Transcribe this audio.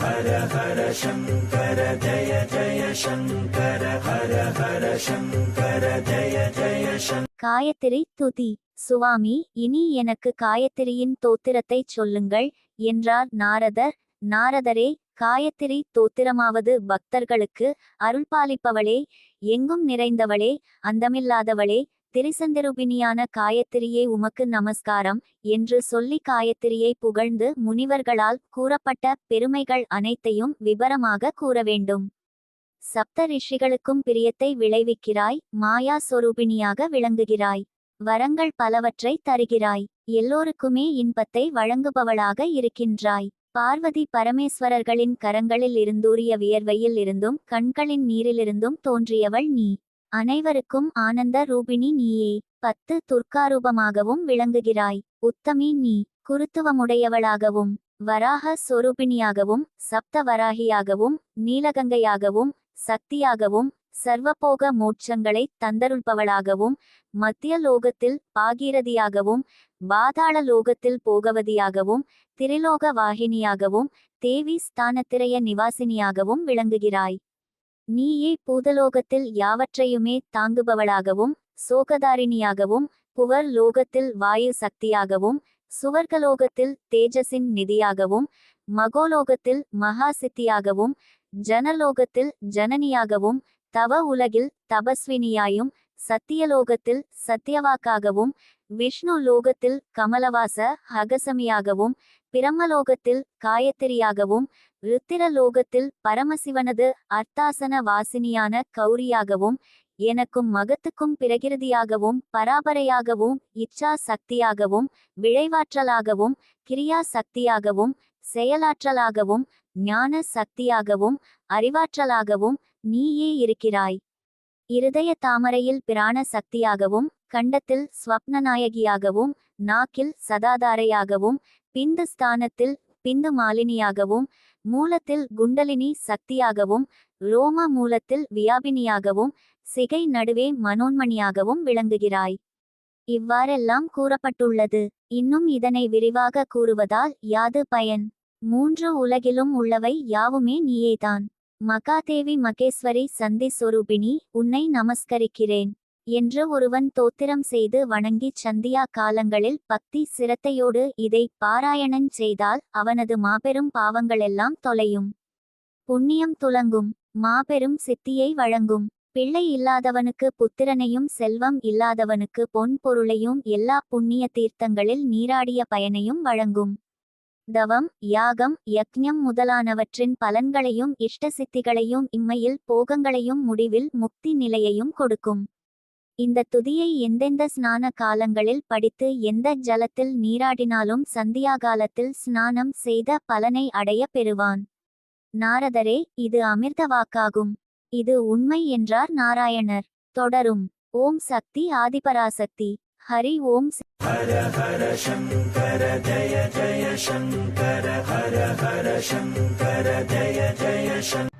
ஹர ஹர சங்கர ஜய ஜய சங்கர ஹர ஹர சங்கர ஜய ஜய சங்கர. காயத்ரி துதி. சுவாமி, இனி எனக்கு காயத்ரியின் தோத்திரத்தை சொல்லுங்கள் என்றார் நாரதர். நாரதரே, காயத்ரி தோத்திரமாவது பக்தர்களுக்கு அருள்பாலிப்பவளே, எங்கும் நிறைந்தவளே, அந்தமில்லாதவளே, திரிசந்திரூபிணியான காயத்ரியே உமக்கு நமஸ்காரம் என்று சொல்லி காயத்ரியை புகழ்ந்து முனிவர்களால் கூறப்பட்ட பெருமைகள் அனைத்தையும் விபரமாக கூற வேண்டும். சப்த ரிஷிகளுக்கும் பிரியத்தை விளைவிக்கிறாய், மாயா சொரூபிணியாக விளங்குகிறாய், வரங்கள் பலவற்றை தருகிறாய், எல்லோருக்குமே இன்பத்தை வழங்குபவளாக இருக்கின்றாய். பார்வதி பரமேஸ்வரர்களின் கரங்களில் இருந்தூரிய வியர்வையில் இருந்தும் கண்களின் நீரிலிருந்தும் தோன்றியவள் நீ. அனைவருக்கும் ஆனந்த ரூபிணி நீயே. 10 துர்க்காரூபமாகவும் விளங்குகிறாய். உத்தமி நீ. குருத்துவமுடையவளாகவும் வராக சொரூபிணியாகவும் சப்த வராகியாகவும் நீலகங்கையாகவும் சக்தியாகவும் சர்வபோக மோட்சங்களை தந்தருள்பவளாகவும் மத்திய லோகத்தில் பாகீரதியாகவும் பாதாள லோகத்தில் போகவதியாகவும் திரிலோக வாகினியாகவும் தேவி ஸ்தானத்திரைய நிவாசினியாகவும் விளங்குகிறாய். நீயே பூதலோகத்தில் யாவற்றையுமே தாங்குபவளாகவும் சோகதாரிணியாகவும் புவர் லோகத்தில் வாயு சக்தியாகவும் சுவர்கலோகத்தில் தேஜஸின் நிதியாகவும் மகோலோகத்தில் மகாசித்தியாகவும் ஜனலோகத்தில் ஜனனியாகவும் தவ உலகில் தபஸ்வினியாயும் சத்தியலோகத்தில் சத்தியவாக்காகவும் விஷ்ணு லோகத்தில் கமலவாச ஹகசமியாகவும் பிரம்மலோகத்தில் காயத்திரியாகவும் ருத்திரலோகத்தில் பரமசிவனது அர்த்தாசன வாசினியான கௌரியாகவும் எனக்கும் மகத்துக்கும் பிரகிருதியாகவும் பராபரையாகவும் இச்சா சக்தியாகவும் விளைவாற்றலாகவும் கிரியா சக்தியாகவும் செயலாற்றலாகவும் ஞான சக்தியாகவும் அறிவாற்றலாகவும் நீயே இருக்கிறாய். இருதய தாமரையில் பிராண சக்தியாகவும் கண்டத்தில் ஸ்வப்னநாயகியாகவும் நாக்கில் சதாதாரையாகவும் பிந்து ஸ்தானத்தில் பிந்து மாலினியாகவும் மூலத்தில் குண்டலினி சக்தியாகவும் ரோம மூலத்தில் வியாபினியாகவும் சிகை நடுவே மனோன்மணியாகவும் விளங்குகிறாய். இவ்வாறெல்லாம் கூறப்பட்டுள்ளது. இன்னும் இதனை விரிவாக கூறுவதால் யாது பயன்? 3 உலகிலும் உள்ளவை யாவுமே நீயேதான். மகாதேவி மகேஸ்வரி சந்தி சொரூபிணி, உன்னை நமஸ்கரிக்கிறேன் என்று ஒருவன் தோத்திரம் செய்து வணங்கி சந்தியா காலங்களில் பக்தி சிரத்தையோடு இதை பாராயணன் செய்தால் அவனது மாபெரும் பாவங்களெல்லாம் தொலையும், புண்ணியம் துலங்கும், மாபெரும் சித்தியை வழங்கும். பிள்ளை இல்லாதவனுக்கு புத்திரனையும் செல்வம் இல்லாதவனுக்கு பொன் பொருளையும் எல்லா புண்ணிய தீர்த்தங்களில் நீராடிய பயனையும் வழங்கும். தவம் யாகம் யக்ஞம் முதலானவற்றின் பலன்களையும் இஷ்ட சித்திகளையும் இம்மையில் போகங்களையும் முடிவில் முக்தி நிலையையும் கொடுக்கும். இந்த துதியை எந்தெந்த ஸ்நான காலங்களில் படித்து எந்த ஜலத்தில் நீராடினாலும் சந்தியாகாலத்தில் ஸ்நானம் செய்த பலனை அடைய பெறுவான். நாரதரே, இது அமிர்த வாக்காகும். இது உண்மை என்றார் நாராயணர். தொடரும். ஓம் சக்தி ஆதிபராசக்தி. ஹரி ஓம். ஹர ஹர சங்கர ஜய ஜய சங்கர ஹர ஹர சங்கர ஜய ஜய சங்கர.